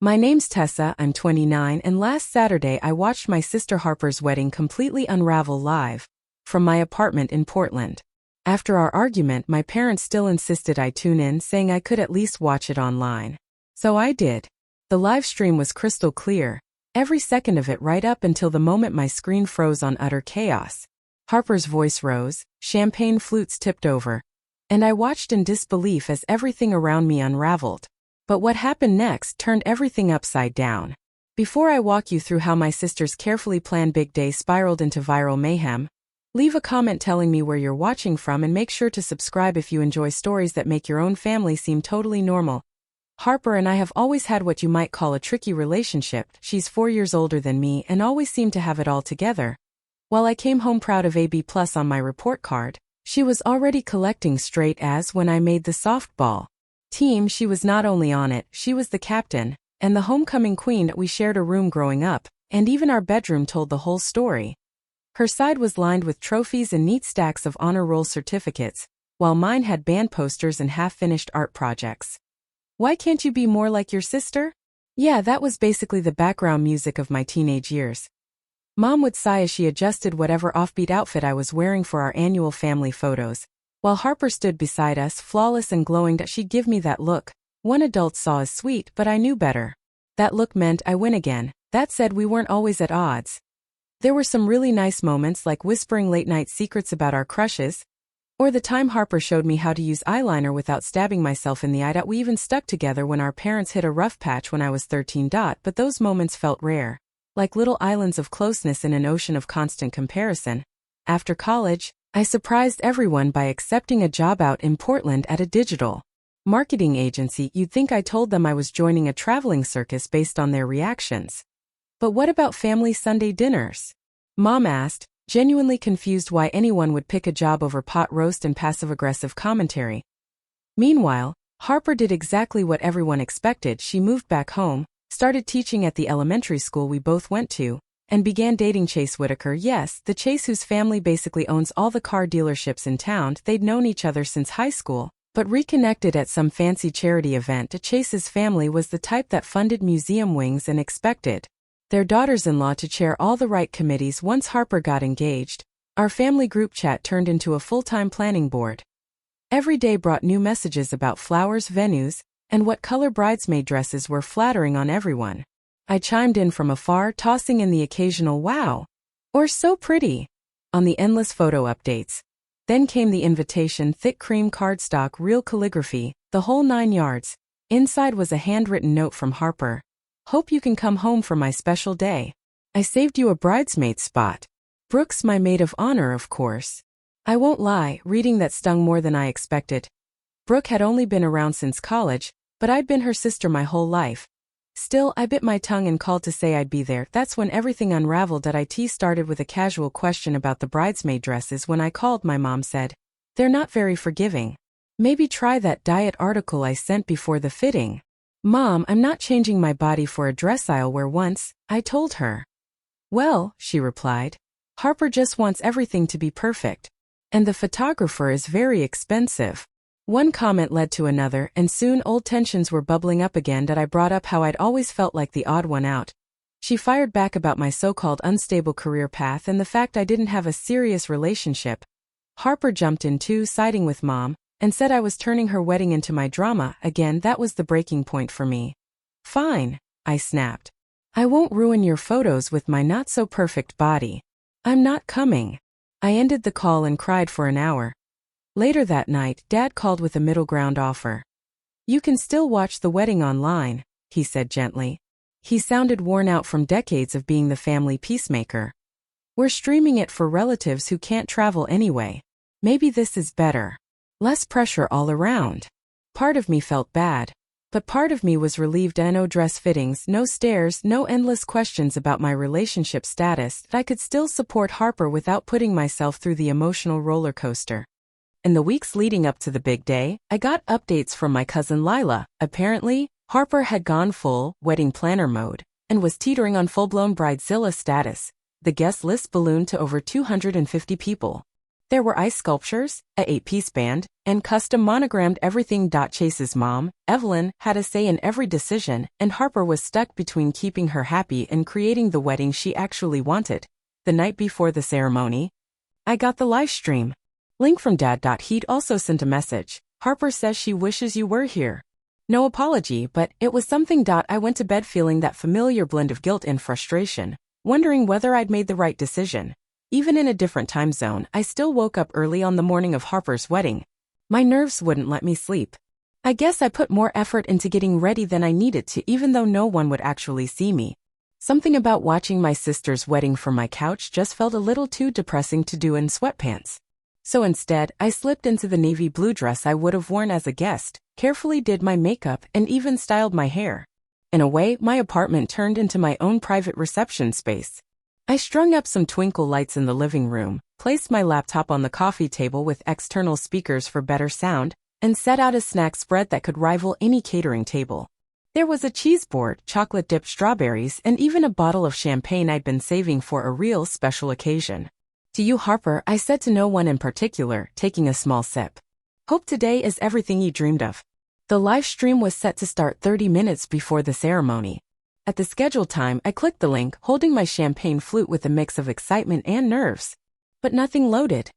My name's Tessa, I'm 29, and last Saturday I watched my sister Harper's wedding completely unravel live from my apartment in Portland. After our argument, my parents still insisted I tune in, saying I could at least watch it online. So I did. The live stream was crystal clear, every second of it, right up until the moment my screen froze on utter chaos. Harper's voice rose, champagne flutes tipped over, and I watched in disbelief as everything around me unraveled. But what happened next turned everything upside down. Before I walk you through how my sister's carefully planned big day spiraled into viral mayhem, leave a comment telling me where you're watching from, and make sure to subscribe if you enjoy stories that make your own family seem totally normal. Harper and I have always had what you might call a tricky relationship. She's 4 years older than me and always seemed to have it all together. While I came home proud of AB+ on my report card, she was already collecting straight A's when I made the softball team. She was not only on it, she was the captain, and the homecoming queen. We shared a room growing up, and even our bedroom told the whole story. Her side was lined with trophies and neat stacks of honor roll certificates, while mine had band posters and half-finished art projects. Why can't you be more like your sister? Yeah, that was basically the background music of my teenage years. Mom would sigh as she adjusted whatever offbeat outfit I was wearing for our annual family photos. While Harper stood beside us, flawless and glowing, she'd give me that look one adult saw as sweet, but I knew better. That look meant I win again. That said, we weren't always at odds. There were some really nice moments, like whispering late-night secrets about our crushes, or the time Harper showed me how to use eyeliner without stabbing myself in the eye. We even stuck together when our parents hit a rough patch when I was 13. But those moments felt rare, like little islands of closeness in an ocean of constant comparison. After college, I surprised everyone by accepting a job out in Portland at a digital marketing agency. You'd think I told them I was joining a traveling circus based on their reactions. But what about family Sunday dinners? Mom asked, genuinely confused why anyone would pick a job over pot roast and passive-aggressive commentary. Meanwhile, Harper did exactly what everyone expected. She moved back home, started teaching at the elementary school we both went to, and began dating Chase Whitaker. Yes, the Chase whose family basically owns all the car dealerships in town. They'd known each other since high school, but reconnected at some fancy charity event. Chase's family was the type that funded museum wings and expected their daughters-in-law to chair all the right committees. Once Harper got engaged, our family group chat turned into a full-time planning board. Every day brought new messages about flowers, venues, and what color bridesmaid dresses were flattering on everyone. I chimed in from afar, tossing in the occasional wow or so pretty on the endless photo updates. Then came the invitation, thick cream cardstock, real calligraphy, the whole 9 yards. Inside was a handwritten note from Harper. Hope you can come home for my special day. I saved you a bridesmaid spot. Brooks, my maid of honor, of course. I won't lie, reading that stung more than I expected. Brooke had only been around since college, but I'd been her sister my whole life. Still, I bit my tongue and called to say I'd be there. That's when everything unraveled. It started with a casual question about the bridesmaid dresses. When I called, my mom said, "They're not very forgiving. Maybe try that diet article I sent before the fitting." Mom, I'm not changing my body for a dress I'll wear once, I told her. Well, she replied, Harper just wants everything to be perfect. And the photographer is very expensive. One comment led to another, and soon old tensions were bubbling up again. I brought up how I'd always felt like the odd one out. She fired back about my so-called unstable career path and the fact I didn't have a serious relationship. Harper jumped in too, siding with Mom, and said I was turning her wedding into my drama. Again, that was the breaking point for me. Fine, I snapped. I won't ruin your photos with my not-so-perfect body. I'm not coming. I ended the call and cried for an hour. Later that night, Dad called with a middle ground offer. You can still watch the wedding online, he said gently. He sounded worn out from decades of being the family peacemaker. We're streaming it for relatives who can't travel anyway. Maybe this is better. Less pressure all around. Part of me felt bad, but part of me was relieved. No dress fittings, no stares, no endless questions about my relationship status. I could still support Harper without putting myself through the emotional roller coaster. In the weeks leading up to the big day, I got updates from my cousin Lila. Apparently, Harper had gone full wedding planner mode and was teetering on full-blown bridezilla status. The guest list ballooned to over 250 people. There were ice sculptures, a 8-piece band, and custom monogrammed everything. Chase's mom, Evelyn, had a say in every decision, and Harper was stuck between keeping her happy and creating the wedding she actually wanted. The night before the ceremony, I got the live stream link from Dad. He'd also sent a message. Harper says she wishes you were here. No apology, but it was something. I went to bed feeling that familiar blend of guilt and frustration, wondering whether I'd made the right decision. Even in a different time zone, I still woke up early on the morning of Harper's wedding. My nerves wouldn't let me sleep. I guess I put more effort into getting ready than I needed to, even though no one would actually see me. Something about watching my sister's wedding from my couch just felt a little too depressing to do in sweatpants. So instead, I slipped into the navy blue dress I would have worn as a guest, carefully did my makeup, and even styled my hair. In a way, my apartment turned into my own private reception space. I strung up some twinkle lights in the living room, placed my laptop on the coffee table with external speakers for better sound, and set out a snack spread that could rival any catering table. There was a cheese board, chocolate-dipped strawberries, and even a bottle of champagne I'd been saving for a real special occasion. To you, Harper, I said, to no one in particular, taking a small sip. Hope today is everything you dreamed of. The live stream was set to start 30 minutes before the ceremony. At the scheduled time, I clicked the link, holding my champagne flute with a mix of excitement and nerves. But nothing loaded.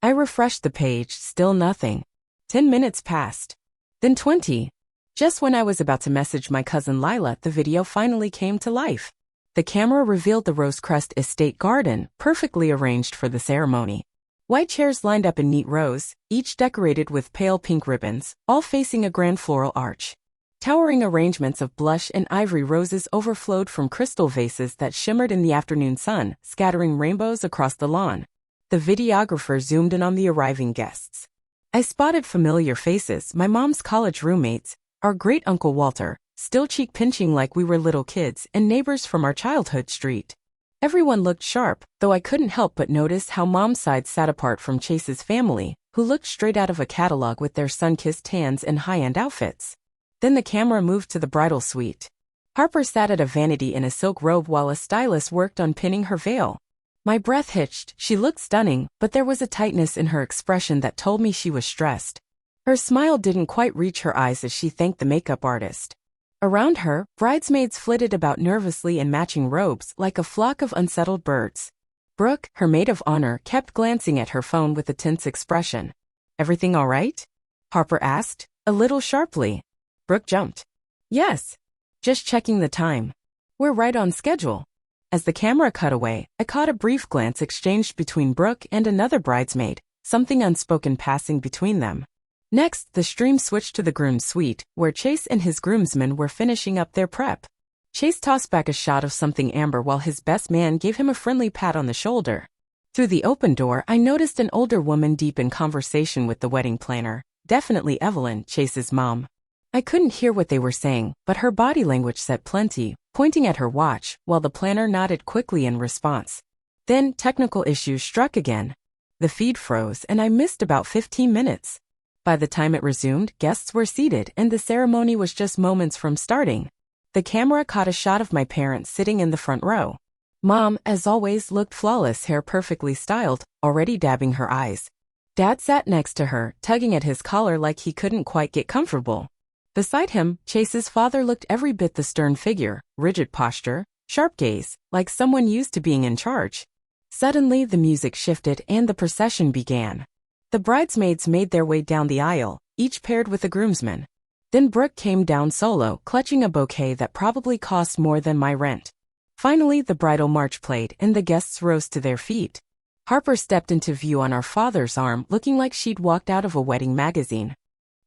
I refreshed the page, still nothing. 10 minutes passed. Then 20. Just when I was about to message my cousin Lila, the video finally came to life. The camera revealed the Rosecrest Estate garden, perfectly arranged for the ceremony. White chairs lined up in neat rows, each decorated with pale pink ribbons, all facing a grand floral arch. Towering arrangements of blush and ivory roses overflowed from crystal vases that shimmered in the afternoon sun, scattering rainbows across the lawn. The videographer zoomed in on the arriving guests. I spotted familiar faces, my mom's college roommates, our great-uncle Walter, still cheek-pinching like we were little kids, and neighbors from our childhood street. Everyone looked sharp, though I couldn't help but notice how Mom's side sat apart from Chase's family, who looked straight out of a catalog with their sun-kissed hands and high-end outfits. Then the camera moved to the bridal suite. Harper sat at a vanity in a silk robe while a stylist worked on pinning her veil. My breath hitched. She looked stunning, but there was a tightness in her expression that told me she was stressed. Her smile didn't quite reach her eyes as she thanked the makeup artist. Around her, bridesmaids flitted about nervously in matching robes like a flock of unsettled birds. Brooke, her maid of honor, kept glancing at her phone with a tense expression. "Everything all right?" Harper asked, a little sharply. Brooke jumped. "Yes. Just checking the time. We're right on schedule." As the camera cut away, I caught a brief glance exchanged between Brooke and another bridesmaid, something unspoken passing between them. Next, the stream switched to the groom's suite, where Chase and his groomsmen were finishing up their prep. Chase tossed back a shot of something amber while his best man gave him a friendly pat on the shoulder. Through the open door, I noticed an older woman deep in conversation with the wedding planner, definitely Evelyn, Chase's mom. I couldn't hear what they were saying, but her body language said plenty, pointing at her watch, while the planner nodded quickly in response. Then, technical issues struck again. The feed froze, and I missed about 15 minutes. By the time it resumed, guests were seated, and the ceremony was just moments from starting. The camera caught a shot of my parents sitting in the front row. Mom, as always, looked flawless, hair perfectly styled, already dabbing her eyes. Dad sat next to her, tugging at his collar like he couldn't quite get comfortable. Beside him, Chase's father looked every bit the stern figure, rigid posture, sharp gaze, like someone used to being in charge. Suddenly, the music shifted and the procession began. The bridesmaids made their way down the aisle, each paired with a groomsman. Then Brooke came down solo, clutching a bouquet that probably cost more than my rent. Finally, the bridal march played, and the guests rose to their feet. Harper stepped into view on our father's arm, looking like she'd walked out of a wedding magazine.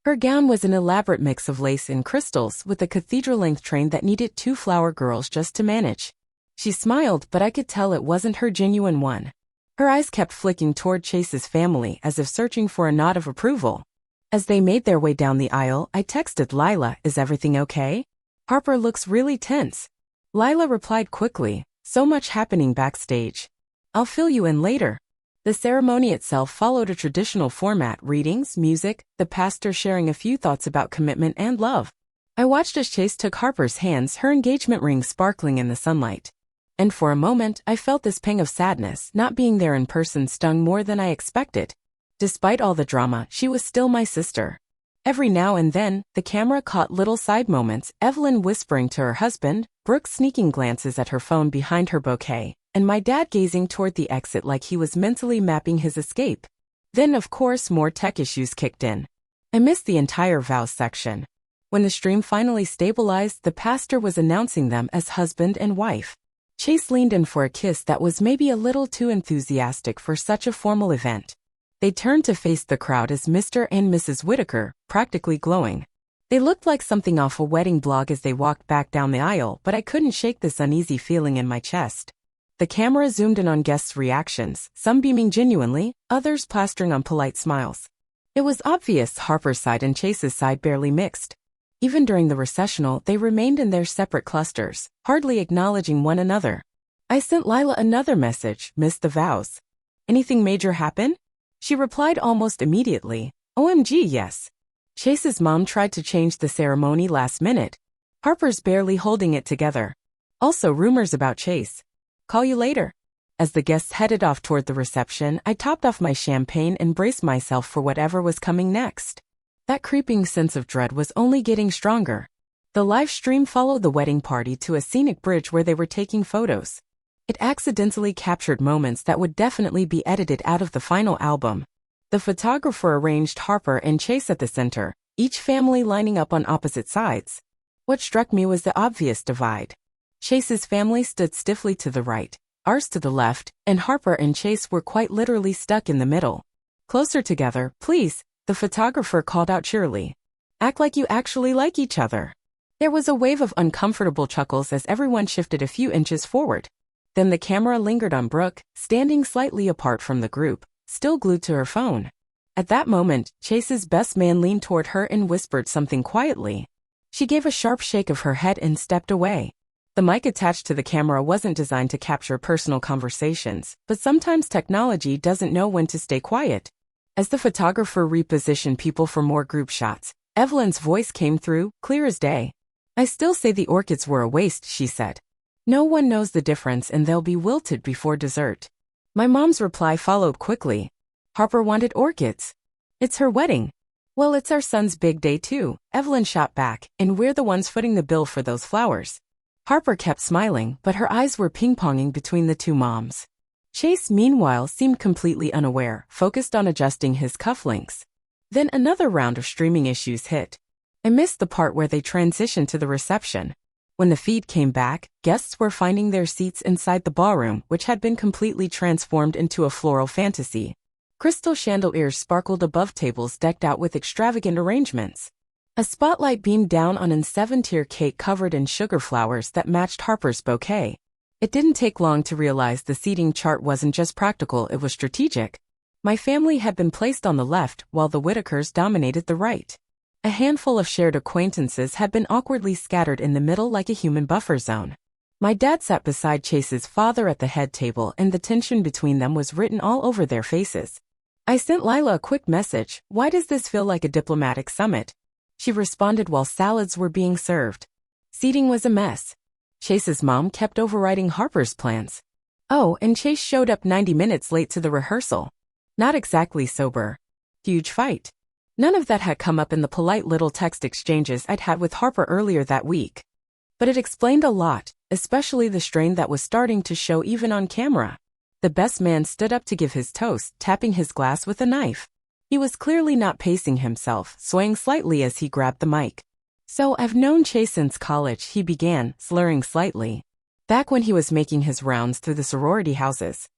Her gown was an elaborate mix of lace and crystals, with a cathedral-length train that needed 2 flower girls just to manage. She smiled, but I could tell it wasn't her genuine one. Her eyes kept flicking toward Chase's family as if searching for a nod of approval. As they made their way down the aisle, I texted Lila, "Is everything okay? Harper looks really tense." Lila replied quickly, "So much happening backstage. I'll fill you in later." The ceremony itself followed a traditional format: readings, music, the pastor sharing a few thoughts about commitment and love. I watched as Chase took Harper's hands, her engagement ring sparkling in the sunlight. And for a moment, I felt this pang of sadness. Not being there in person stung more than I expected. Despite all the drama, she was still my sister. Every now and then, the camera caught little side moments, Evelyn whispering to her husband, Brooke sneaking glances at her phone behind her bouquet, and my dad gazing toward the exit like he was mentally mapping his escape. Then, of course, more tech issues kicked in. I missed the entire vows section. When the stream finally stabilized, the pastor was announcing them as husband and wife. Chase leaned in for a kiss that was maybe a little too enthusiastic for such a formal event. They turned to face the crowd as Mr. and Mrs. Whitaker, practically glowing. They looked like something off a wedding blog as they walked back down the aisle, but I couldn't shake this uneasy feeling in my chest. The camera zoomed in on guests' reactions, some beaming genuinely, others plastering on polite smiles. It was obvious Harper's side and Chase's side barely mixed. Even during the recessional, they remained in their separate clusters, hardly acknowledging one another. I sent Lila another message, missed the vows. Anything major happen? She replied almost immediately, OMG yes. Chase's mom tried to change the ceremony last minute. Harper's barely holding it together. Also rumors about Chase. Call you later. As the guests headed off toward the reception, I topped off my champagne and braced myself for whatever was coming next. That creeping sense of dread was only getting stronger. The live stream followed the wedding party to a scenic bridge where they were taking photos. It accidentally captured moments that would definitely be edited out of the final album. The photographer arranged Harper and Chase at the center, each family lining up on opposite sides. What struck me was the obvious divide. Chase's family stood stiffly to the right, ours to the left, and Harper and Chase were quite literally stuck in the middle. Closer together, please, the photographer called out cheerily. Act like you actually like each other. There was a wave of uncomfortable chuckles as everyone shifted a few inches forward. Then the camera lingered on Brooke, standing slightly apart from the group, still glued to her phone. At that moment, Chase's best man leaned toward her and whispered something quietly. She gave a sharp shake of her head and stepped away. The mic attached to the camera wasn't designed to capture personal conversations, but sometimes technology doesn't know when to stay quiet. As the photographer repositioned people for more group shots, Evelyn's voice came through, clear as day. I still say the orchids were a waste, she said. No one knows the difference and they'll be wilted before dessert. My mom's reply followed quickly. Harper wanted orchids. It's her wedding. Well, it's our son's big day too, Evelyn shot back, and we're the ones footing the bill for those flowers. Harper kept smiling, but her eyes were ping-ponging between the two moms. Chase, meanwhile, seemed completely unaware, focused on adjusting his cufflinks. Then another round of streaming issues hit. I missed the part where they transitioned to the reception. When the feed came back, guests were finding their seats inside the ballroom, which had been completely transformed into a floral fantasy. Crystal chandeliers sparkled above tables decked out with extravagant arrangements. A spotlight beamed down on a 7-tier cake covered in sugar flowers that matched Harper's bouquet. It didn't take long to realize the seating chart wasn't just practical, it was strategic. My family had been placed on the left, while the Whitakers dominated the right. A handful of shared acquaintances had been awkwardly scattered in the middle like a human buffer zone. My dad sat beside Chase's father at the head table, and the tension between them was written all over their faces. I sent Lila a quick message, "Why does this feel like a diplomatic summit?" She responded while salads were being served. Seating was a mess. Chase's mom kept overriding Harper's plans. Oh, and Chase showed up 90 minutes late to the rehearsal. Not exactly sober. Huge fight. None of that had come up in the polite little text exchanges I'd had with Harper earlier that week. But it explained a lot, especially the strain that was starting to show even on camera. The best man stood up to give his toast, tapping his glass with a knife. He was clearly not pacing himself, swaying slightly as he grabbed the mic. "So I've known Chase since college," he began, slurring slightly. "Back when he was making his rounds through the sorority houses."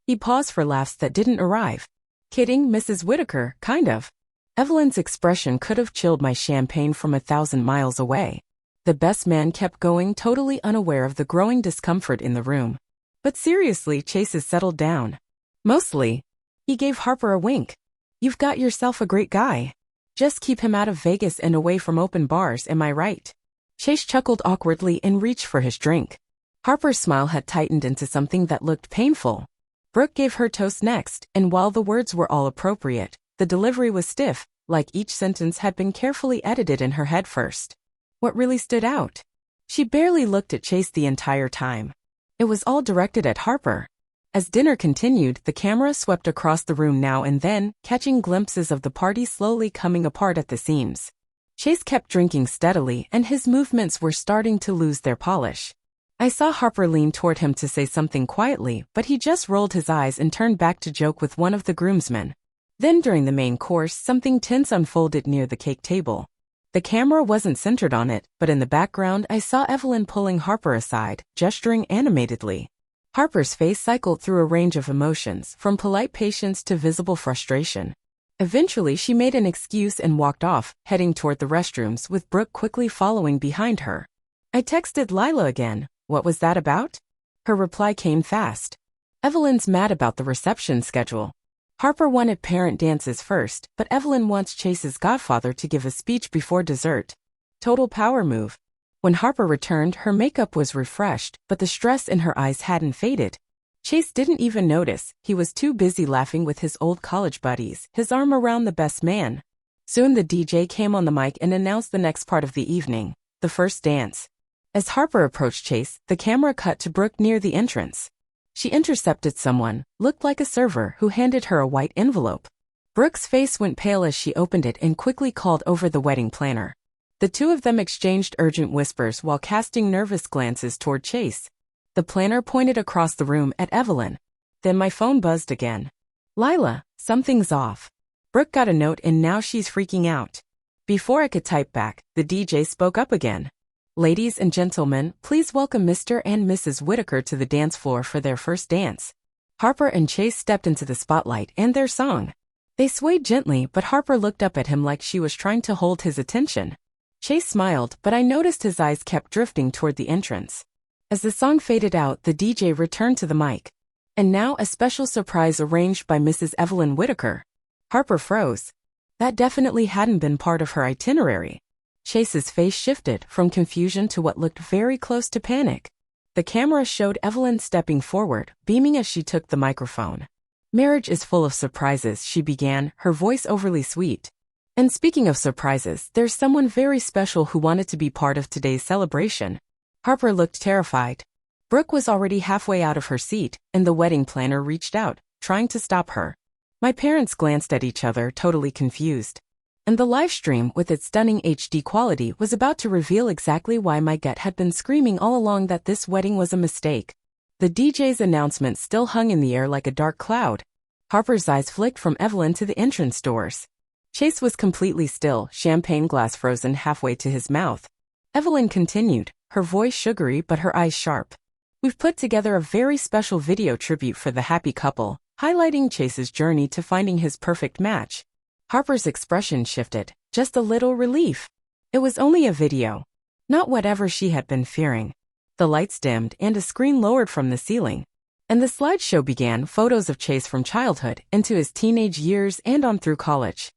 He paused for laughs that didn't arrive. "Kidding, Mrs. Whitaker, kind of." Evelyn's expression could have chilled my champagne from 1,000 miles away. The best man kept going, totally unaware of the growing discomfort in the room. "But seriously, Chase has settled down. Mostly." He gave Harper a wink. "You've got yourself a great guy. Just keep him out of Vegas and away from open bars, am I right?" Chase chuckled awkwardly and reached for his drink. Harper's smile had tightened into something that looked painful. Brooke gave her toast next, and while the words were all appropriate, the delivery was stiff, like each sentence had been carefully edited in her head first. What really stood out? She barely looked at Chase the entire time. It was all directed at Harper. As dinner continued, the camera swept across the room now and then, catching glimpses of the party slowly coming apart at the seams. Chase kept drinking steadily, and his movements were starting to lose their polish. I saw Harper lean toward him to say something quietly, but he just rolled his eyes and turned back to joke with one of the groomsmen. Then during the main course, something tense unfolded near the cake table. The camera wasn't centered on it, but in the background I saw Evelyn pulling Harper aside, gesturing animatedly. Harper's face cycled through a range of emotions, from polite patience to visible frustration. Eventually she made an excuse and walked off, heading toward the restrooms, with Brooke quickly following behind her. I texted Lila again. What was that about? Her reply came fast. Evelyn's mad about the reception schedule. Harper wanted parent dances first, but Evelyn wants Chase's godfather to give a speech before dessert. Total power move. When Harper returned, her makeup was refreshed, but the stress in her eyes hadn't faded. Chase didn't even notice. He was too busy laughing with his old college buddies, his arm around the best man. Soon the DJ came on the mic and announced the next part of the evening, the first dance. As Harper approached Chase, the camera cut to Brooke near the entrance. She intercepted someone, looked like a server, who handed her a white envelope. Brooke's face went pale as she opened it and quickly called over the wedding planner. The two of them exchanged urgent whispers while casting nervous glances toward Chase. The planner pointed across the room at Evelyn. Then my phone buzzed again. Lila, something's off. Brooke got a note and now she's freaking out. Before I could type back, the DJ spoke up again. Ladies and gentlemen, please welcome Mr. and Mrs. Whitaker to the dance floor for their first dance. Harper and Chase stepped into the spotlight and their song. They swayed gently, but Harper looked up at him like she was trying to hold his attention. Chase smiled, but I noticed his eyes kept drifting toward the entrance. As the song faded out, the DJ returned to the mic. And now a special surprise arranged by Mrs. Evelyn Whitaker. Harper froze. That definitely hadn't been part of her itinerary. Chase's face shifted from confusion to what looked very close to panic. The camera showed Evelyn stepping forward, beaming as she took the microphone. Marriage is full of surprises, she began, her voice overly sweet. And speaking of surprises, there's someone very special who wanted to be part of today's celebration. Harper looked terrified. Brooke was already halfway out of her seat, and the wedding planner reached out, trying to stop her. My parents glanced at each other, totally confused. And the live stream, with its stunning HD quality, was about to reveal exactly why my gut had been screaming all along that this wedding was a mistake. The DJ's announcement still hung in the air like a dark cloud. Harper's eyes flicked from Evelyn to the entrance doors. Chase was completely still, champagne glass frozen halfway to his mouth. Evelyn continued, her voice sugary but her eyes sharp. We've put together a very special video tribute for the happy couple, highlighting Chase's journey to finding his perfect match. Harper's expression shifted, just a little relief. It was only a video. Not whatever she had been fearing. The lights dimmed and a screen lowered from the ceiling. And the slideshow began, photos of Chase from childhood into his teenage years and on through college.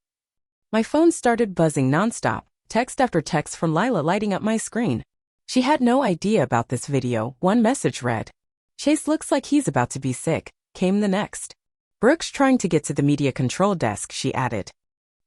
My phone started buzzing nonstop, text after text from Lila lighting up my screen. She had no idea about this video. One message read, Chase looks like he's about to be sick, came the next. Brooke's trying to get to the media control desk, she added.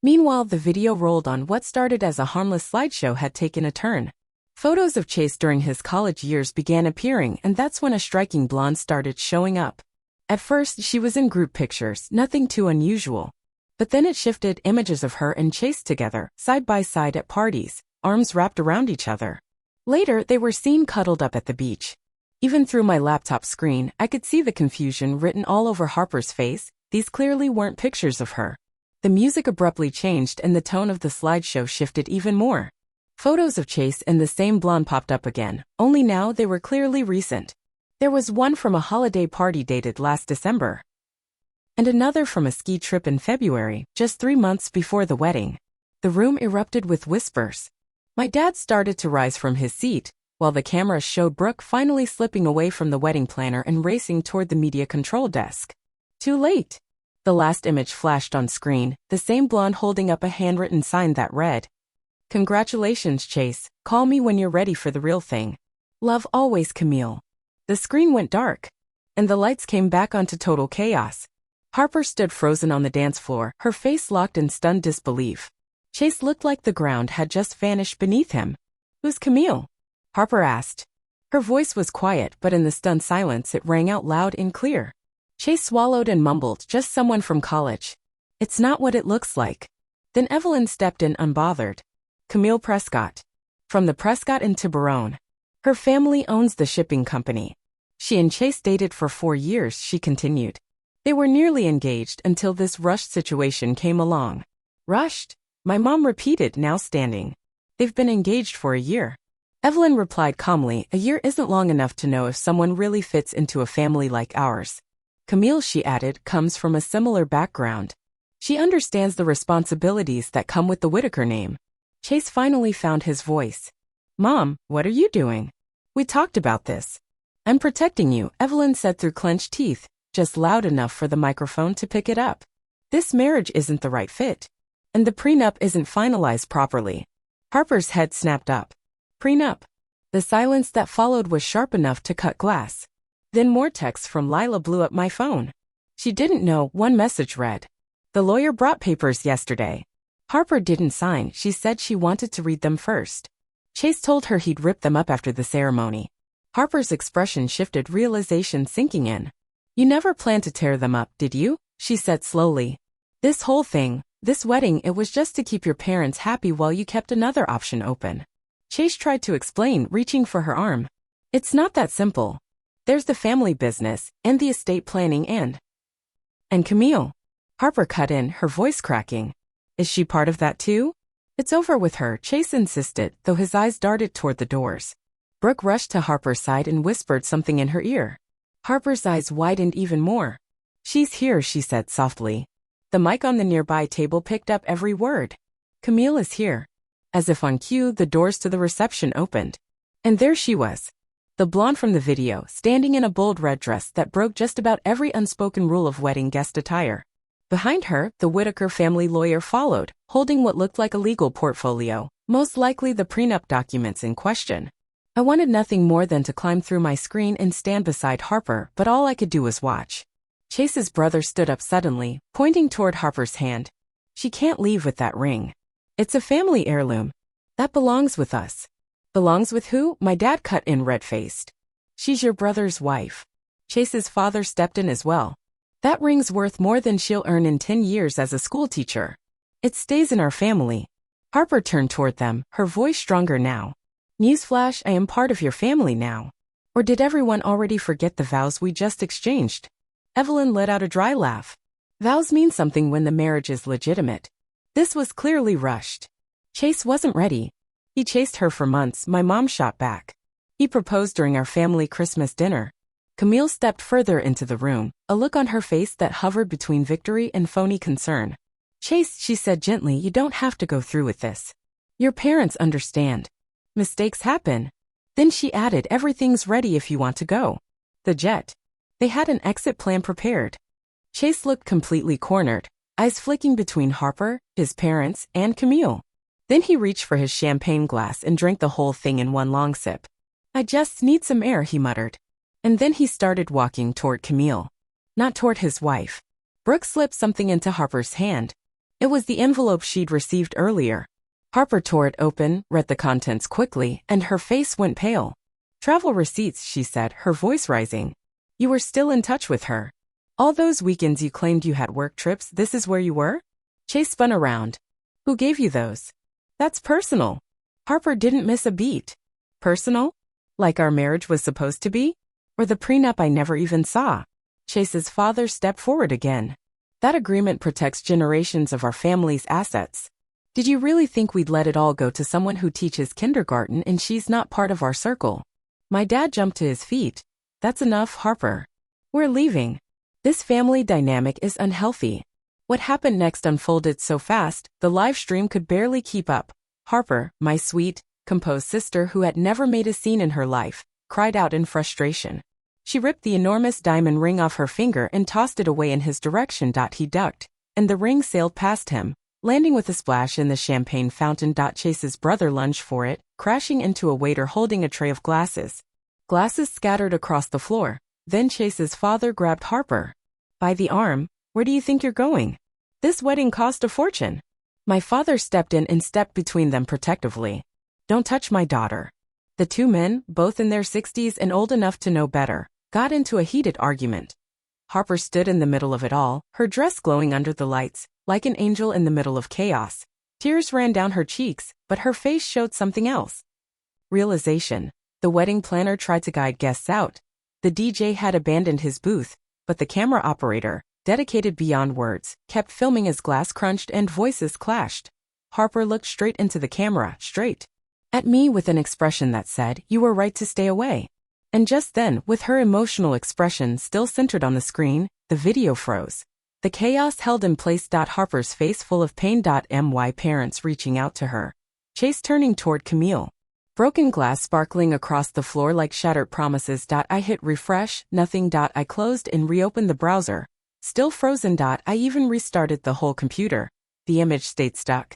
Meanwhile, the video rolled on. What started as a harmless slideshow had taken a turn. Photos of Chase during his college years began appearing, and that's when a striking blonde started showing up. At first, she was in group pictures, nothing too unusual. But then it shifted, images of her and Chase together, side by side at parties, arms wrapped around each other. Later, they were seen cuddled up at the beach. Even through my laptop screen, I could see the confusion written all over Harper's face. These clearly weren't pictures of her. The music abruptly changed and the tone of the slideshow shifted even more. Photos of Chase and the same blonde popped up again, only now they were clearly recent. There was one from a holiday party dated last December. And another from a ski trip in February, just 3 months before the wedding. The room erupted with whispers. My dad started to rise from his seat, while the camera showed Brooke finally slipping away from the wedding planner and racing toward the media control desk. Too late. The last image flashed on screen, the same blonde holding up a handwritten sign that read, Congratulations, Chase. Call me when you're ready for the real thing. Love always, Camille. The screen went dark, and the lights came back onto total chaos. Harper stood frozen on the dance floor, her face locked in stunned disbelief. Chase looked like the ground had just vanished beneath him. Who's Camille? Harper asked. Her voice was quiet, but in the stunned silence it rang out loud and clear. Chase swallowed and mumbled, "Just someone from college. It's not what it looks like." Then Evelyn stepped in unbothered. "Camille Prescott. From the Prescott in Tiburon. Her family owns the shipping company. She and Chase dated for 4 years," she continued. "They were nearly engaged until this rushed situation came along." "Rushed?" my mom repeated, now standing. "They've been engaged for a year." Evelyn replied calmly, "A year isn't long enough to know if someone really fits into a family like ours. Camille," she added, "comes from a similar background. She understands the responsibilities that come with the Whitaker name." Chase finally found his voice. "Mom, what are you doing? We talked about this." "I'm protecting you," Evelyn said through clenched teeth, just loud enough for the microphone to pick it up. "This marriage isn't the right fit. And the prenup isn't finalized properly." Harper's head snapped up. "Prenup?" The silence that followed was sharp enough to cut glass. Then more texts from Lila blew up my phone. She didn't know. One message read, "The lawyer brought papers yesterday. Harper didn't sign. She said she wanted to read them first. Chase told her he'd rip them up after the ceremony." Harper's expression shifted, realization sinking in. "You never planned to tear them up, did you?" she said slowly. "This whole thing, this wedding, it was just to keep your parents happy while you kept another option open." Chase tried to explain, reaching for her arm. "It's not that simple. There's the family business, and the estate planning and Camille." Harper cut in, her voice cracking. "Is she part of that too?" "It's over with her," Chase insisted, though his eyes darted toward the doors. Brooke rushed to Harper's side and whispered something in her ear. Harper's eyes widened even more. "She's here," she said softly. The mic on the nearby table picked up every word. "Camille is here." As if on cue, the doors to the reception opened. And there she was. The blonde from the video, standing in a bold red dress that broke just about every unspoken rule of wedding guest attire. Behind her, the Whitaker family lawyer followed, holding what looked like a legal portfolio, most likely the prenup documents in question. I wanted nothing more than to climb through my screen and stand beside Harper, but all I could do was watch. Chase's brother stood up suddenly, pointing toward Harper's hand. "She can't leave with that ring. It's a family heirloom. That belongs with us." "Belongs with who?" my dad cut in red-faced. "She's your brother's wife." Chase's father stepped in as well. "That ring's worth more than she'll earn in 10 years as a schoolteacher. It stays in our family." Harper turned toward them, her voice stronger now. "Newsflash, I am part of your family now. Or did everyone already forget the vows we just exchanged?" Evelyn let out a dry laugh. "Vows mean something when the marriage is legitimate. This was clearly rushed." Chase wasn't ready. "He chased her for months," my mom shot back. "He proposed during our family Christmas dinner." Camille stepped further into the room, a look on her face that hovered between victory and phony concern. "Chase," she said gently, "you don't have to go through with this. Your parents understand. Mistakes happen." Then she added, "Everything's ready if you want to go." The jet. They had an exit plan prepared. Chase looked completely cornered, eyes flicking between Harper, his parents, and Camille. Then he reached for his champagne glass and drank the whole thing in one long sip. "I just need some air," he muttered. And then he started walking toward Camille. Not toward his wife. Brooke slipped something into Harper's hand. It was the envelope she'd received earlier. Harper tore it open, read the contents quickly, and her face went pale. "Travel receipts," she said, her voice rising. "You were still in touch with her. All those weekends you claimed you had work trips, this is where you were?" Chase spun around. "Who gave you those?" "That's personal." Harper didn't miss a beat. "Personal? Like our marriage was supposed to be? Or the prenup I never even saw?" Chase's father stepped forward again. "That agreement protects generations of our family's assets. Did you really think we'd let it all go to someone who teaches kindergarten and she's not part of our circle?" My dad jumped to his feet. "That's enough, Harper. We're leaving. This family dynamic is unhealthy." What happened next unfolded so fast, the live stream could barely keep up. Harper, my sweet, composed sister who had never made a scene in her life, cried out in frustration. She ripped the enormous diamond ring off her finger and tossed it away in his direction. He ducked, and the ring sailed past him, landing with a splash in the champagne fountain. Chase's brother lunged for it, crashing into a waiter holding a tray of glasses. Glasses scattered across the floor. Then Chase's father grabbed Harper by the arm. "Where do you think you're going? This wedding cost a fortune." My father stepped in and stepped between them protectively. "Don't touch my daughter." The two men, both in their 60s and old enough to know better, got into a heated argument. Harper stood in the middle of it all, her dress glowing under the lights, like an angel in the middle of chaos. Tears ran down her cheeks, but her face showed something else. Realization. The wedding planner tried to guide guests out. The DJ had abandoned his booth, but the camera operator, dedicated beyond words, kept filming as glass crunched and voices clashed. Harper looked straight into the camera, straight at me with an expression that said, "You were right to stay away." And just then, with her emotional expression still centered on the screen, the video froze. The chaos held in place. Harper's face full of pain. My parents reaching out to her. Chase turning toward Camille. Broken glass sparkling across the floor like shattered promises. I hit refresh, nothing. I closed and reopened the browser. Still frozen. I even restarted the whole computer. The image stayed stuck.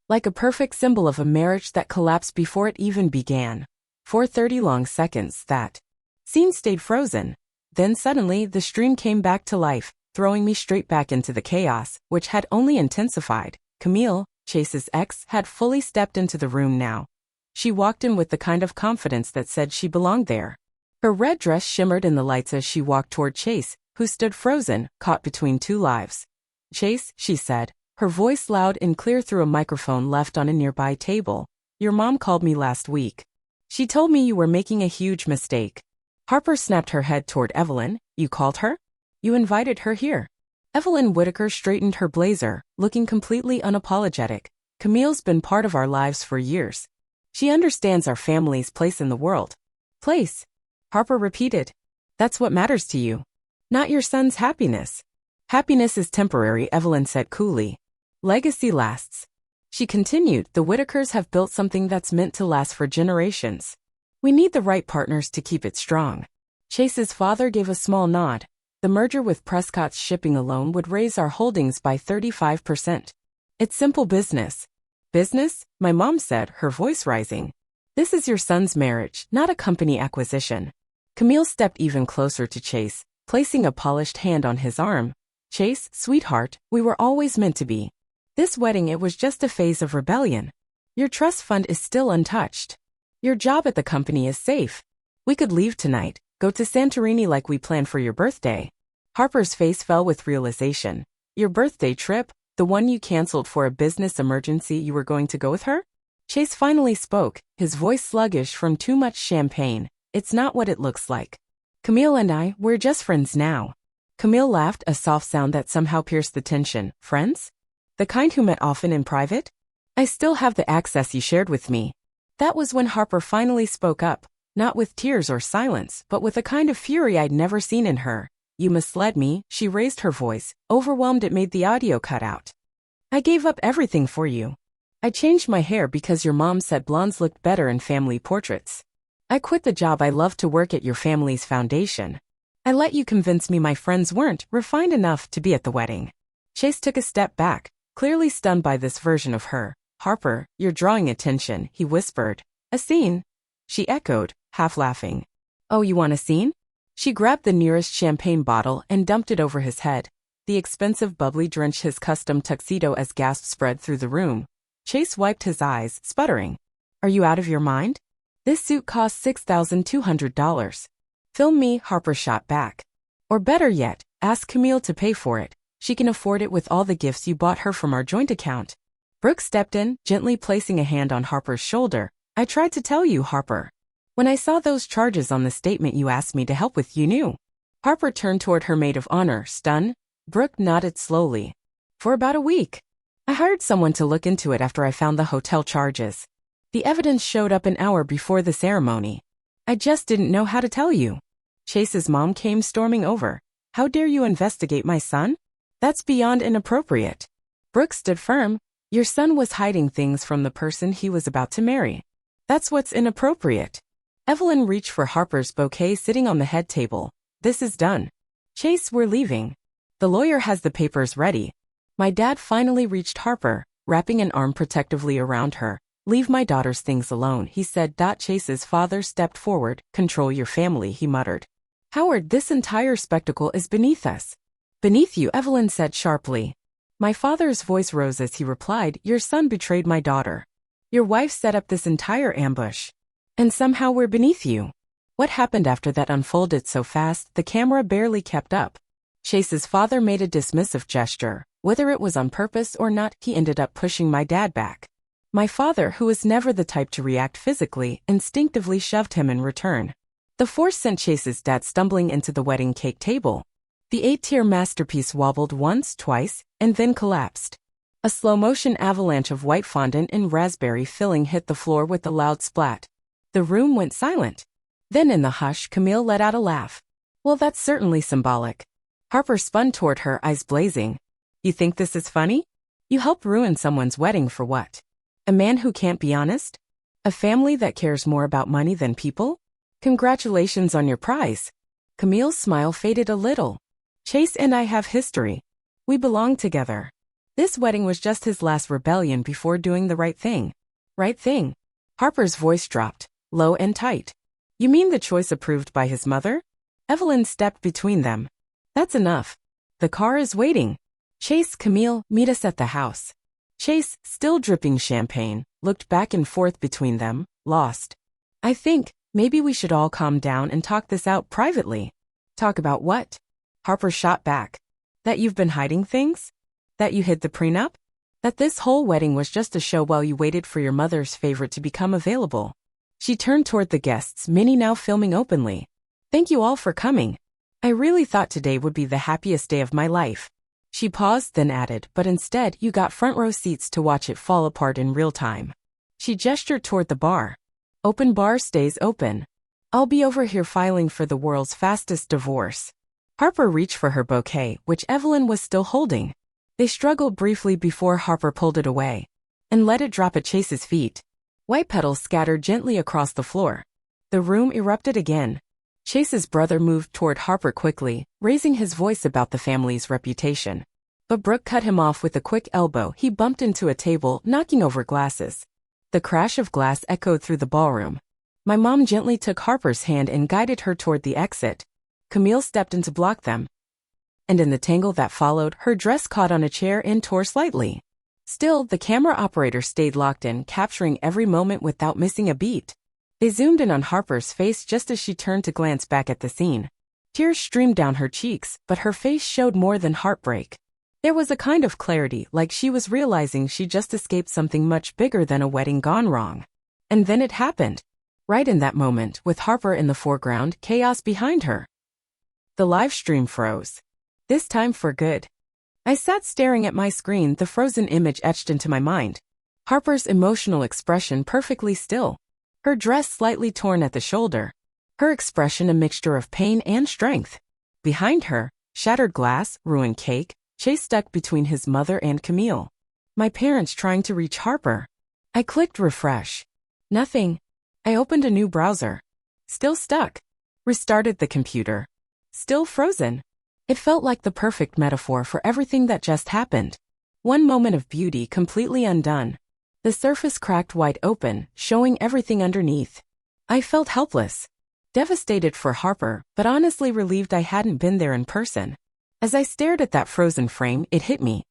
Like a perfect symbol of a marriage that collapsed before it even began. For 30 long seconds, that scene stayed frozen. Then suddenly, the stream came back to life, throwing me straight back into the chaos, which had only intensified. Camille, Chase's ex, had fully stepped into the room now. She walked in with the kind of confidence that said she belonged there. Her red dress shimmered in the lights as she walked toward Chase, who stood frozen, caught between two lives. "Chase," she said, her voice loud and clear through a microphone left on a nearby table. "Your mom called me last week. She told me you were making a huge mistake." Harper snapped her head toward Evelyn. "You called her? You invited her here?" Evelyn Whitaker straightened her blazer, looking completely unapologetic. "Camille's been part of our lives for years. She understands our family's place in the world." "Place?" Harper repeated. "That's what matters to you. Not your son's happiness." "Happiness is temporary," Evelyn said coolly. "Legacy lasts." She continued, "The Whitakers have built something that's meant to last for generations. We need the right partners to keep it strong." Chase's father gave a small nod. "The merger with Prescott's shipping alone would raise our holdings by 35%. It's simple business." "Business?" my mom said, her voice rising. "This is your son's marriage, not a company acquisition." Camille stepped even closer to Chase, placing a polished hand on his arm. "Chase, sweetheart, we were always meant to be. This wedding, it was just a phase of rebellion. Your trust fund is still untouched. Your job at the company is safe. We could leave tonight, go to Santorini like we planned for your birthday." Harper's face fell with realization. "Your birthday trip? The one you canceled for a business emergency? You were going to go with her?" Chase finally spoke, his voice sluggish from too much champagne. "It's not what it looks like. Camille and I, we're just friends now." Camille laughed, a soft sound that somehow pierced the tension. "Friends? The kind who met often in private? I still have the access you shared with me." That was when Harper finally spoke up, not with tears or silence, but with a kind of fury I'd never seen in her. "You misled me." She raised her voice, overwhelmed it made the audio cut out. "I gave up everything for you. I changed my hair because your mom said blondes looked better in family portraits. I quit the job I loved to work at your family's foundation. I let you convince me my friends weren't refined enough to be at the wedding." Chase took a step back, clearly stunned by this version of her. "Harper, you're drawing attention," he whispered. "A scene?" She echoed, half laughing. "Oh, you want a scene?" She grabbed the nearest champagne bottle and dumped it over his head. The expensive bubbly drenched his custom tuxedo as gasps spread through the room. Chase wiped his eyes, sputtering. "Are you out of your mind? This suit costs $6,200. "Film me," Harper shot back. "Or better yet, ask Camille to pay for it. She can afford it with all the gifts you bought her from our joint account." Brooke stepped in, gently placing a hand on Harper's shoulder. "I tried to tell you, Harper. When I saw those charges on the statement you asked me to help with, you knew." Harper turned toward her maid of honor, stunned. Brooke nodded slowly. "For about a week. I hired someone to look into it after I found the hotel charges. The evidence showed up an hour before the ceremony. I just didn't know how to tell you." Chase's mom came storming over. "How dare you investigate my son? That's beyond inappropriate." Brooke stood firm. "Your son was hiding things from the person he was about to marry. That's what's inappropriate." Evelyn reached for Harper's bouquet sitting on the head table. "This is done. Chase, we're leaving. The lawyer has the papers ready." My dad finally reached Harper, wrapping an arm protectively around her. "Leave my daughter's things alone," he said. Chase's father stepped forward. "Control your family," he muttered. "Howard, this entire spectacle is beneath us." "Beneath you," Evelyn said sharply. My father's voice rose as he replied, "Your son betrayed my daughter. Your wife set up this entire ambush. And somehow we're beneath you. What happened after that unfolded so fast, the camera barely kept up. Chase's father made a dismissive gesture. Whether it was on purpose or not, he ended up pushing my dad back. My father, who was never the type to react physically, instinctively shoved him in return. The force sent Chase's dad stumbling into the wedding cake table. The 8-tier masterpiece wobbled once, twice, and then collapsed. A slow-motion avalanche of white fondant and raspberry filling hit the floor with a loud splat. The room went silent. Then in the hush, Camille let out a laugh. Well, that's certainly symbolic. Harper spun toward her, eyes blazing. You think this is funny? You help ruin someone's wedding for what? A man who can't be honest? A family that cares more about money than people? Congratulations on your prize. Camille's smile faded a little. Chase and I have history. We belong together. This wedding was just his last rebellion before doing the right thing. Right thing. Harper's voice dropped, low and tight. You mean the choice approved by his mother? Evelyn stepped between them. That's enough. The car is waiting. Chase, Camille, meet us at the house. Chase, still dripping champagne, looked back and forth between them, lost. I think, maybe we should all calm down and talk this out privately. Talk about what? Harper shot back. That you've been hiding things? That you hid the prenup? That this whole wedding was just a show while you waited for your mother's favorite to become available? She turned toward the guests, many now filming openly. Thank you all for coming. I really thought today would be the happiest day of my life. She paused, then added, but instead you got front row seats to watch it fall apart in real time. She gestured toward the bar. Open bar stays open. I'll be over here filing for the world's fastest divorce. Harper reached for her bouquet, which Evelyn was still holding. They struggled briefly before Harper pulled it away and let it drop at Chase's feet. White petals scattered gently across the floor. The room erupted again. Chase's brother moved toward Harper quickly, raising his voice about the family's reputation. But Brooke cut him off with a quick elbow. He bumped into a table, knocking over glasses. The crash of glass echoed through the ballroom. My mom gently took Harper's hand and guided her toward the exit. Camille stepped in to block them. And in the tangle that followed, her dress caught on a chair and tore slightly. Still, the camera operator stayed locked in, capturing every moment without missing a beat. They zoomed in on Harper's face just as she turned to glance back at the scene. Tears streamed down her cheeks, but her face showed more than heartbreak. There was a kind of clarity, like she was realizing she just escaped something much bigger than a wedding gone wrong. And then it happened. Right in that moment, with Harper in the foreground, chaos behind her. The live stream froze. This time for good. I sat staring at my screen, the frozen image etched into my mind. Harper's emotional expression perfectly still. Her dress slightly torn at the shoulder. Her expression a mixture of pain and strength. Behind her, shattered glass, ruined cake, Chase stuck between his mother and Camille. My parents trying to reach Harper. I clicked refresh. Nothing. I opened a new browser. Still stuck. Restarted the computer. Still frozen. It felt like the perfect metaphor for everything that just happened. One moment of beauty completely undone. The surface cracked wide open, showing everything underneath. I felt helpless. Devastated for Harper, but honestly relieved I hadn't been there in person. As I stared at that frozen frame, it hit me.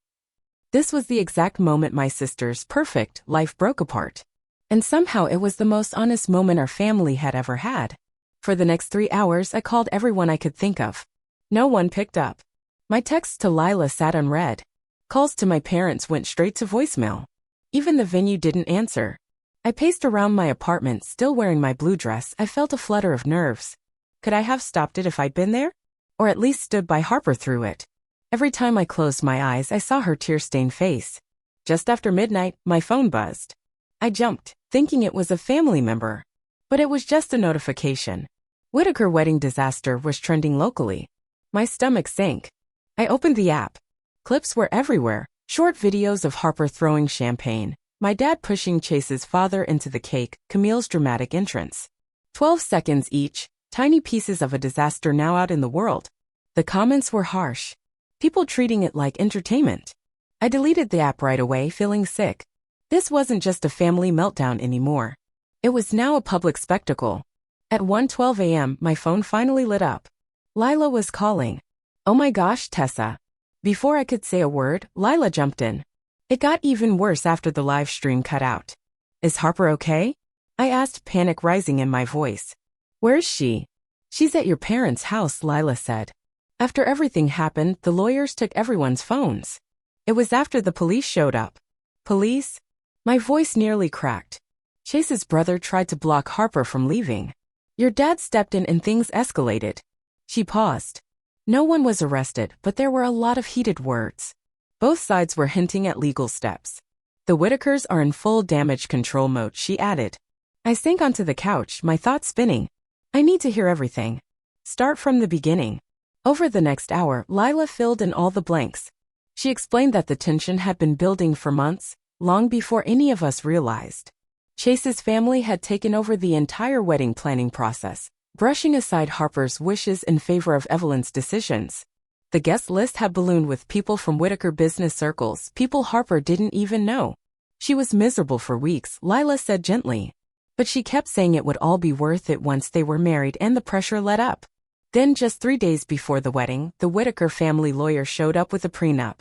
This was the exact moment my sister's perfect life broke apart. And somehow it was the most honest moment our family had ever had. For the next 3 hours, I called everyone I could think of. No one picked up. My texts to Lila sat unread. Calls to my parents went straight to voicemail. Even the venue didn't answer. I paced around my apartment, still wearing my blue dress. I felt a flutter of nerves. Could I have stopped it if I'd been there? Or at least stood by Harper through it? Every time I closed my eyes, I saw her tear-stained face. Just after midnight, my phone buzzed. I jumped, thinking it was a family member. But it was just a notification. Whitaker wedding disaster was trending locally. My stomach sank. I opened the app. Clips were everywhere. Short videos of Harper throwing champagne, my dad pushing Chase's father into the cake, Camille's dramatic entrance. 12 seconds each, tiny pieces of a disaster now out in the world. The comments were harsh. People treating it like entertainment. I deleted the app right away, feeling sick. This wasn't just a family meltdown anymore. It was now a public spectacle. At 1:12 a.m., my phone finally lit up. Lila was calling. Oh my gosh, Tessa. Before I could say a word, Lila jumped in. It got even worse after the live stream cut out. Is Harper okay? I asked, panic rising in my voice. Where's she? She's at your parents' house, Lila said. After everything happened, the lawyers took everyone's phones. It was after the police showed up. Police? My voice nearly cracked. Chase's brother tried to block Harper from leaving. Your dad stepped in and things escalated. She paused. No one was arrested, but there were a lot of heated words. Both sides were hinting at legal steps. The Whitakers are in full damage control mode, she added. I sank onto the couch, my thoughts spinning. I need to hear everything. Start from the beginning. Over the next hour, Lila filled in all the blanks. She explained that the tension had been building for months, long before any of us realized. Chase's family had taken over the entire wedding planning process, brushing aside Harper's wishes in favor of Evelyn's decisions. The guest list had ballooned with people from Whitaker business circles, people Harper didn't even know. She was miserable for weeks, Lila said gently. But she kept saying it would all be worth it once they were married and the pressure let up. Then just 3 days before the wedding, the Whitaker family lawyer showed up with a prenup.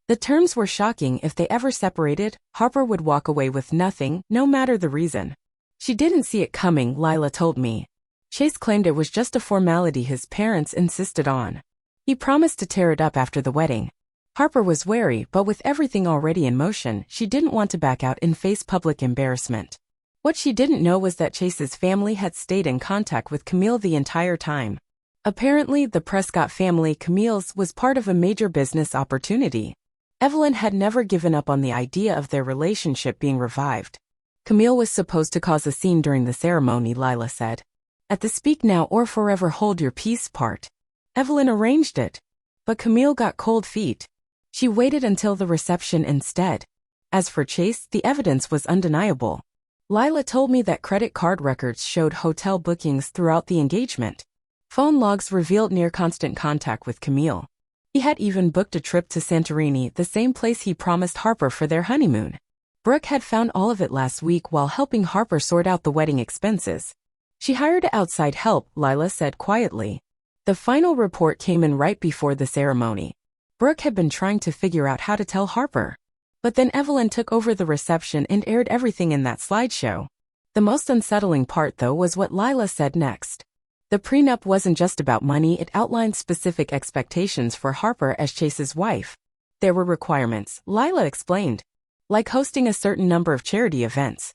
The terms were shocking. If they ever separated, Harper would walk away with nothing, no matter the reason. She didn't see it coming, Lila told me. Chase claimed it was just a formality his parents insisted on. He promised to tear it up after the wedding. Harper was wary, but with everything already in motion, she didn't want to back out and face public embarrassment. What she didn't know was that Chase's family had stayed in contact with Camille the entire time. Apparently, the Prescott family, Camille's, was part of a major business opportunity. Evelyn had never given up on the idea of their relationship being revived. Camille was supposed to cause a scene during the ceremony, Lila said. At the speak now or forever hold your peace part. Evelyn arranged it. But Camille got cold feet. She waited until the reception instead. As for Chase, the evidence was undeniable. Lila told me that credit card records showed hotel bookings throughout the engagement. Phone logs revealed near constant contact with Camille. He had even booked a trip to Santorini, the same place he promised Harper for their honeymoon. Brooke had found all of it last week while helping Harper sort out the wedding expenses. She hired outside help, Lila said quietly. The final report came in right before the ceremony. Brooke had been trying to figure out how to tell Harper. But then Evelyn took over the reception and aired everything in that slideshow. The most unsettling part, though, was what Lila said next. The prenup wasn't just about money, it outlined specific expectations for Harper as Chase's wife. There were requirements, Lila explained. Like hosting a certain number of charity events.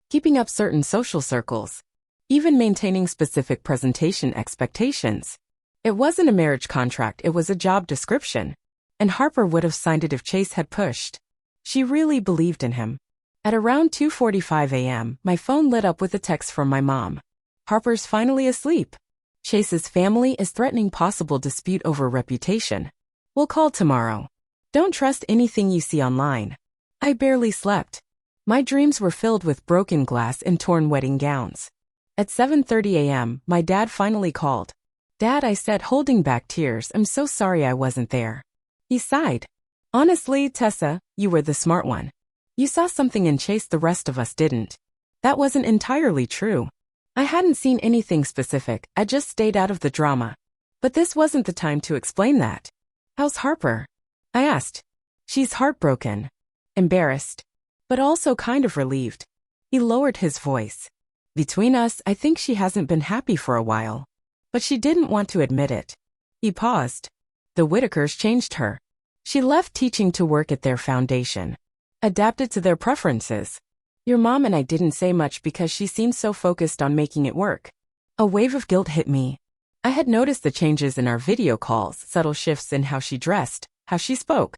Keeping up certain social circles. Even maintaining specific presentation expectations. It wasn't a marriage contract, it was a job description. And Harper would have signed it if Chase had pushed. She really believed in him. At around 2:45 a.m., my phone lit up with a text from my mom. Harper's finally asleep. Chase's family is threatening possible dispute over reputation. We'll call tomorrow. Don't trust anything you see online. I barely slept. My dreams were filled with broken glass and torn wedding gowns. At 7:30 a.m., my dad finally called. Dad, I said, holding back tears, I'm so sorry I wasn't there. He sighed. Honestly, Tessa, you were the smart one. You saw something in Chase the rest of us didn't. That wasn't entirely true. I hadn't seen anything specific, I just stayed out of the drama. But this wasn't the time to explain that. How's Harper? I asked. She's heartbroken. Embarrassed. But also kind of relieved. He lowered his voice. Between us, I think she hasn't been happy for a while. But she didn't want to admit it. He paused. The Whitakers changed her. She left teaching to work at their foundation. Adapted to their preferences. Your mom and I didn't say much because she seemed so focused on making it work. A wave of guilt hit me. I had noticed the changes in our video calls, subtle shifts in how she dressed, how she spoke.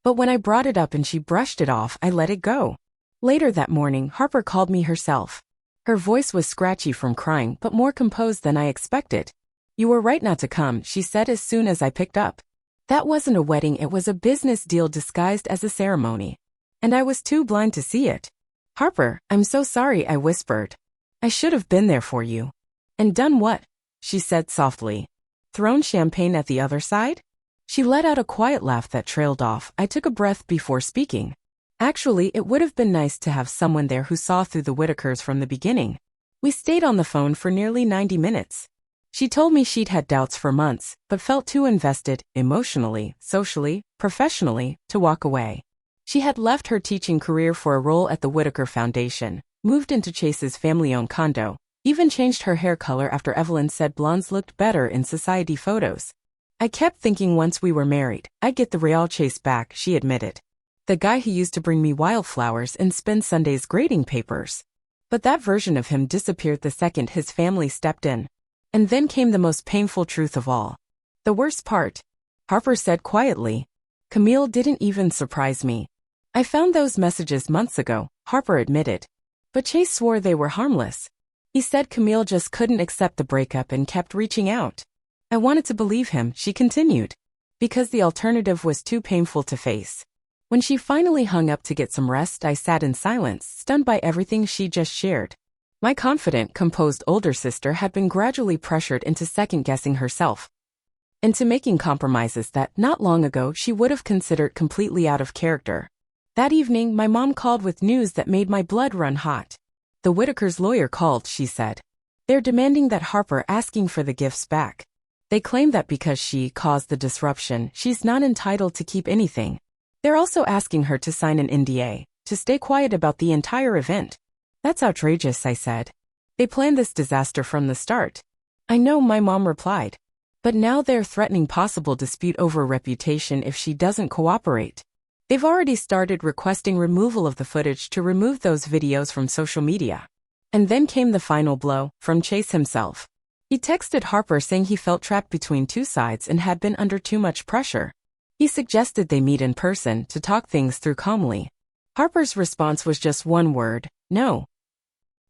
But when I brought it up and she brushed it off, I let it go. Later that morning, Harper called me herself. Her voice was scratchy from crying, but more composed than I expected. You were right not to come, she said as soon as I picked up. That wasn't a wedding, it was a business deal disguised as a ceremony. And I was too blind to see it. Harper, I'm so sorry, I whispered. I should have been there for you. And done what? She said softly. Thrown champagne at the other side? She let out a quiet laugh that trailed off. I took a breath before speaking. Actually, it would have been nice to have someone there who saw through the Whitakers from the beginning. We stayed on the phone for nearly 90 minutes. She told me she'd had doubts for months, but felt too invested, emotionally, socially, professionally, to walk away. She had left her teaching career for a role at the Whitaker Foundation, moved into Chase's family-owned condo, even changed her hair color after Evelyn said blondes looked better in society photos. I kept thinking once we were married, I'd get the real Chase back, she admitted. The guy who used to bring me wildflowers and spend Sundays grading papers. But that version of him disappeared the second his family stepped in. And then came the most painful truth of all. The worst part, Harper said quietly. Camille didn't even surprise me. I found those messages months ago, Harper admitted. But Chase swore they were harmless. He said Camille just couldn't accept the breakup and kept reaching out. I wanted to believe him, she continued. Because the alternative was too painful to face. When she finally hung up to get some rest, I sat in silence, stunned by everything she just shared. My confident, composed older sister had been gradually pressured into second-guessing herself. Into making compromises that, not long ago, she would have considered completely out of character. That evening, my mom called with news that made my blood run hot. The Whitaker's lawyer called, she said. They're demanding that Harper asking for the gifts back. They claim that because she caused the disruption, she's not entitled to keep anything. They're also asking her to sign an NDA, to stay quiet about the entire event. That's outrageous, I said. They planned this disaster from the start. I know, my mom replied. But now they're threatening possible dispute over reputation if she doesn't cooperate. They've already started requesting removal of the footage to remove those videos from social media. And then came the final blow, from Chase himself. He texted Harper saying he felt trapped between two sides and had been under too much pressure. He suggested they meet in person to talk things through calmly. Harper's response was just one word, no.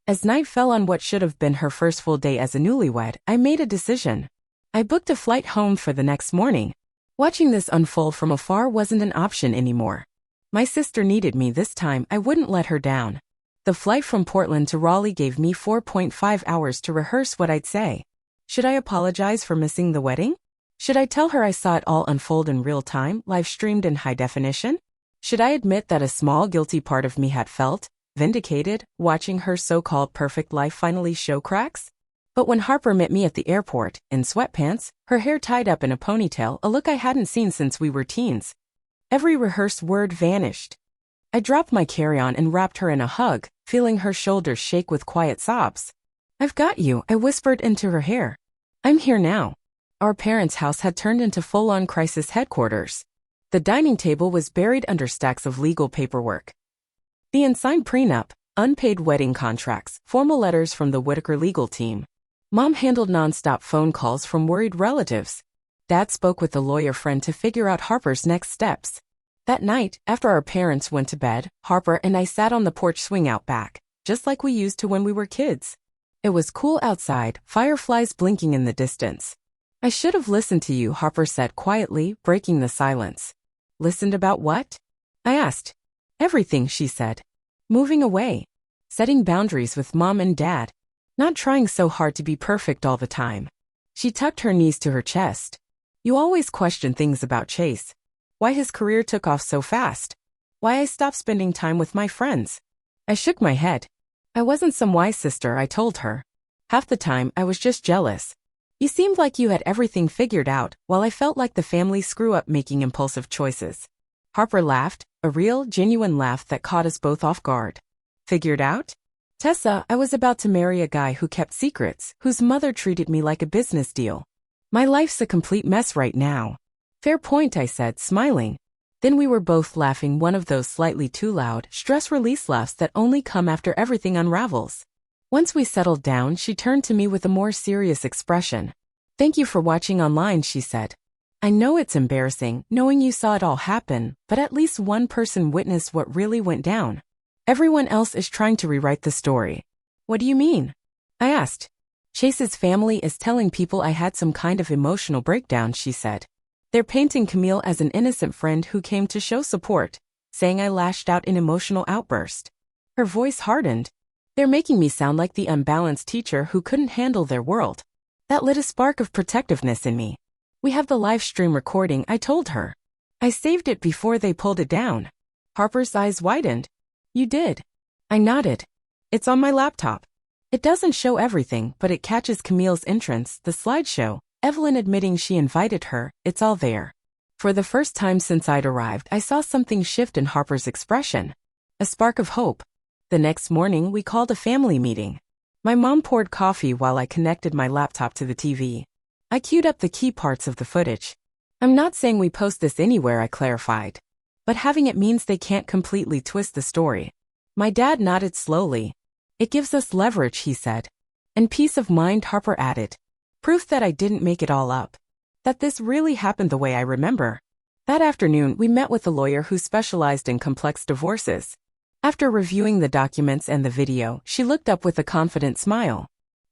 As night fell on what should have been her first full day as a newlywed, I made a decision. I booked a flight home for the next morning. Watching this unfold from afar wasn't an option anymore. My sister needed me this time, I wouldn't let her down. The flight from Portland to Raleigh gave me 4.5 hours to rehearse what I'd say. Should I apologize for missing the wedding? Should I tell her I saw it all unfold in real time, live-streamed in high definition? Should I admit that a small guilty part of me had felt vindicated, watching her so-called perfect life finally show cracks? But when Harper met me at the airport, in sweatpants, her hair tied up in a ponytail, a look I hadn't seen since we were teens, every rehearsed word vanished. I dropped my carry-on and wrapped her in a hug, feeling her shoulders shake with quiet sobs. I've got you, I whispered into her hair. I'm here now. Our parents' house had turned into full-on crisis headquarters. The dining table was buried under stacks of legal paperwork. The unsigned prenup, unpaid wedding contracts, formal letters from the Whitaker legal team. Mom handled non-stop phone calls from worried relatives. Dad spoke with a lawyer friend to figure out Harper's next steps. That night, after our parents went to bed, Harper and I sat on the porch swing out back, just like we used to when we were kids. It was cool outside, fireflies blinking in the distance. I should have listened to you, Harper said quietly, breaking the silence. Listened about what? I asked. Everything, she said. Moving away. Setting boundaries with Mom and Dad. Not trying so hard to be perfect all the time. She tucked her knees to her chest. You always question things about Chase. Why his career took off so fast. Why I stopped spending time with my friends. I shook my head. I wasn't some wise sister, I told her. Half the time, I was just jealous. You seemed like you had everything figured out, while I felt like the family screw-up making impulsive choices. Harper laughed, a real, genuine laugh that caught us both off guard. Figured out? Tessa, I was about to marry a guy who kept secrets, whose mother treated me like a business deal. My life's a complete mess right now. Fair point, I said, smiling. Then we were both laughing, one of those slightly too loud, stress-release laughs that only come after everything unravels. Once we settled down, she turned to me with a more serious expression. Thank you for watching online, she said. I know it's embarrassing, knowing you saw it all happen, but at least one person witnessed what really went down. Everyone else is trying to rewrite the story. What do you mean? I asked. Chase's family is telling people I had some kind of emotional breakdown, she said. They're painting Camille as an innocent friend who came to show support, saying I lashed out in emotional outburst. Her voice hardened. They're making me sound like the unbalanced teacher who couldn't handle their world. That lit a spark of protectiveness in me. We have the live stream recording, I told her. I saved it before they pulled it down. Harper's eyes widened. You did. I nodded. It's on my laptop. It doesn't show everything, but it catches Camille's entrance, the slideshow, Evelyn admitting she invited her, it's all there. For the first time since I'd arrived, I saw something shift in Harper's expression. A spark of hope. The next morning, we called a family meeting. My mom poured coffee while I connected my laptop to the TV. I queued up the key parts of the footage. I'm not saying we post this anywhere, I clarified. But having it means they can't completely twist the story. My dad nodded slowly. It gives us leverage, he said. And peace of mind, Harper added. Proof that I didn't make it all up. That this really happened the way I remember. That afternoon, we met with a lawyer who specialized in complex divorces. After reviewing the documents and the video, she looked up with a confident smile.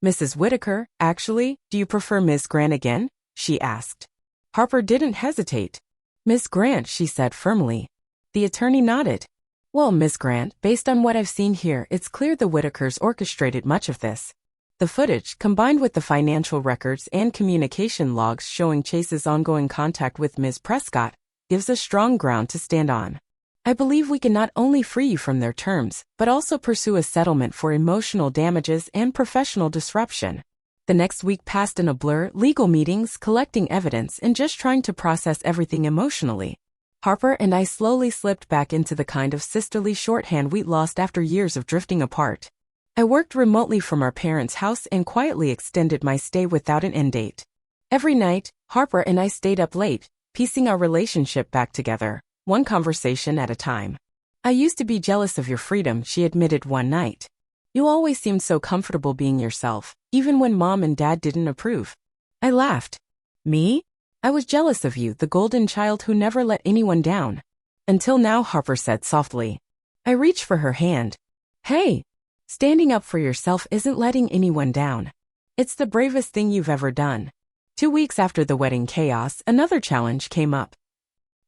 Mrs. Whitaker, actually, do you prefer Ms. Grant again? She asked. Harper didn't hesitate. Miss Grant, she said firmly. The attorney nodded. Well, Miss Grant, based on what I've seen here, it's clear the Whitakers orchestrated much of this. The footage, combined with the financial records and communication logs showing Chase's ongoing contact with Ms. Prescott, gives us strong ground to stand on. I believe we can not only free you from their terms, but also pursue a settlement for emotional damages and professional disruption. The next week passed in a blur, legal meetings, collecting evidence, and just trying to process everything emotionally. Harper and I slowly slipped back into the kind of sisterly shorthand we'd lost after years of drifting apart. I worked remotely from our parents' house and quietly extended my stay without an end date. Every night, Harper and I stayed up late, piecing our relationship back together, one conversation at a time. I used to be jealous of your freedom, she admitted one night. You always seemed so comfortable being yourself, even when Mom and Dad didn't approve. I laughed. Me? I was jealous of you, the golden child who never let anyone down. Until now, Harper said softly. I reached for her hand. Hey! Standing up for yourself isn't letting anyone down. It's the bravest thing you've ever done. 2 weeks after the wedding chaos, another challenge came up.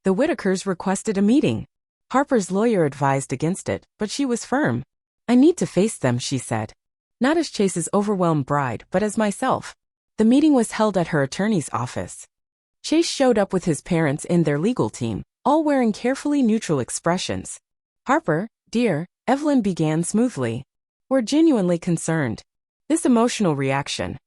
The Whitakers requested a meeting. Harper's lawyer advised against it, but she was firm. I need to face them, she said. Not as Chase's overwhelmed bride, but as myself. The meeting was held at her attorney's office. Chase showed up with his parents and their legal team, all wearing carefully neutral expressions. Harper, dear, Evelyn began smoothly. We're genuinely concerned. This emotional reaction.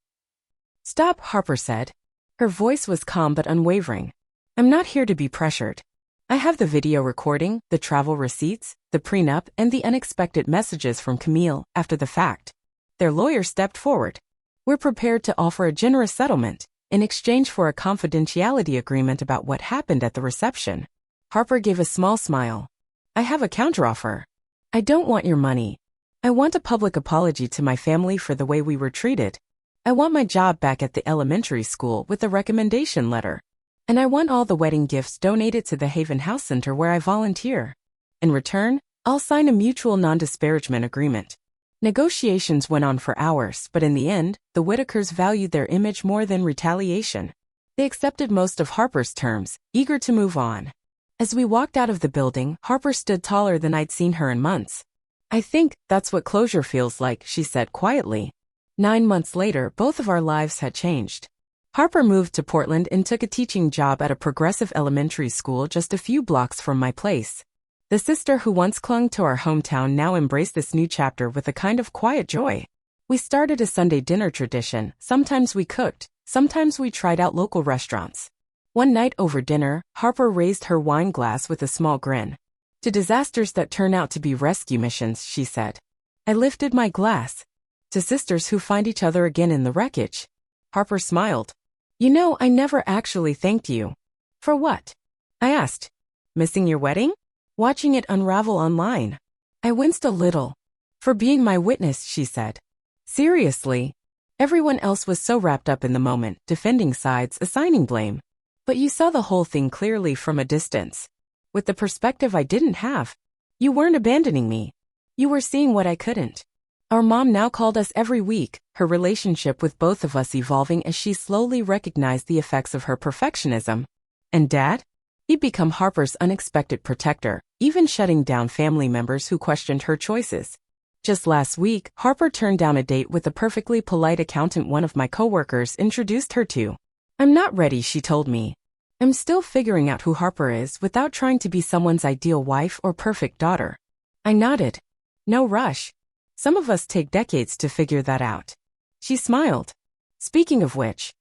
Stop, Harper said. Her voice was calm but unwavering. I'm not here to be pressured. I have the video recording, the travel receipts, the prenup, and the unexpected messages from Camille after the fact. Their lawyer stepped forward. We're prepared to offer a generous settlement in exchange for a confidentiality agreement about what happened at the reception. Harper gave a small smile. I have a counteroffer. I don't want your money. I want a public apology to my family for the way we were treated. I want my job back at the elementary school with a recommendation letter. And I want all the wedding gifts donated to the Haven House Center where I volunteer. In return, I'll sign a mutual non-disparagement agreement. Negotiations went on for hours, but in the end, the Whitakers valued their image more than retaliation. They accepted most of Harper's terms, eager to move on. As we walked out of the building, Harper stood taller than I'd seen her in months. I think that's what closure feels like, she said quietly. 9 months later, both of our lives had changed. Harper moved to Portland and took a teaching job at a progressive elementary school just a few blocks from my place. The sister who once clung to our hometown now embraced this new chapter with a kind of quiet joy. We started a Sunday dinner tradition. Sometimes we cooked, sometimes we tried out local restaurants. One night over dinner, Harper raised her wine glass with a small grin. To disasters that turn out to be rescue missions, she said. I lifted my glass. To sisters who find each other again in the wreckage. Harper smiled. You know, I never actually thanked you. For what? I asked. Missing your wedding? Watching it unravel online. I winced a little. For being my witness, she said. Seriously. Everyone else was so wrapped up in the moment, defending sides, assigning blame. But you saw the whole thing clearly from a distance. With the perspective I didn't have. You weren't abandoning me. You were seeing what I couldn't. Our mom now called us every week, her relationship with both of us evolving as she slowly recognized the effects of her perfectionism. And Dad? He'd become Harper's unexpected protector, even shutting down family members who questioned her choices. Just last week, Harper turned down a date with a perfectly polite accountant one of my coworkers introduced her to. I'm not ready, she told me. I'm still figuring out who Harper is without trying to be someone's ideal wife or perfect daughter. I nodded. No rush. Some of us take decades to figure that out. She smiled. Speaking of which,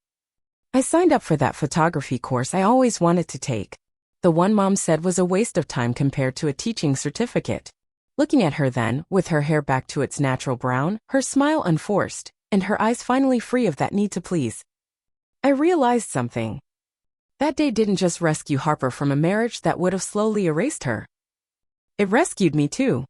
I signed up for that photography course I always wanted to take. The one Mom said was a waste of time compared to a teaching certificate. Looking at her then, with her hair back to its natural brown, her smile unforced, and her eyes finally free of that need to please, I realized something. That day didn't just rescue Harper from a marriage that would have slowly erased her. It rescued me too.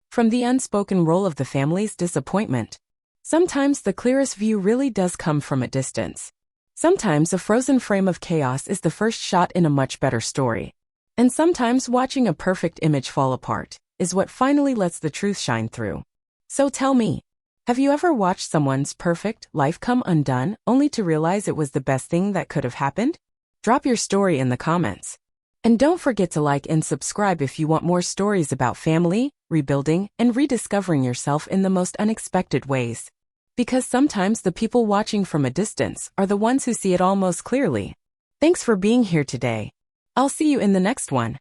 From the unspoken role of the family's disappointment. Sometimes the clearest view really does come from a distance. Sometimes a frozen frame of chaos is the first shot in a much better story. And sometimes watching a perfect image fall apart is what finally lets the truth shine through. So tell me, have you ever watched someone's perfect life come undone only to realize it was the best thing that could have happened? Drop your story in the comments. And don't forget to like and subscribe if you want more stories about family, rebuilding, and rediscovering yourself in the most unexpected ways. Because sometimes the people watching from a distance are the ones who see it all most clearly. Thanks for being here today. I'll see you in the next one.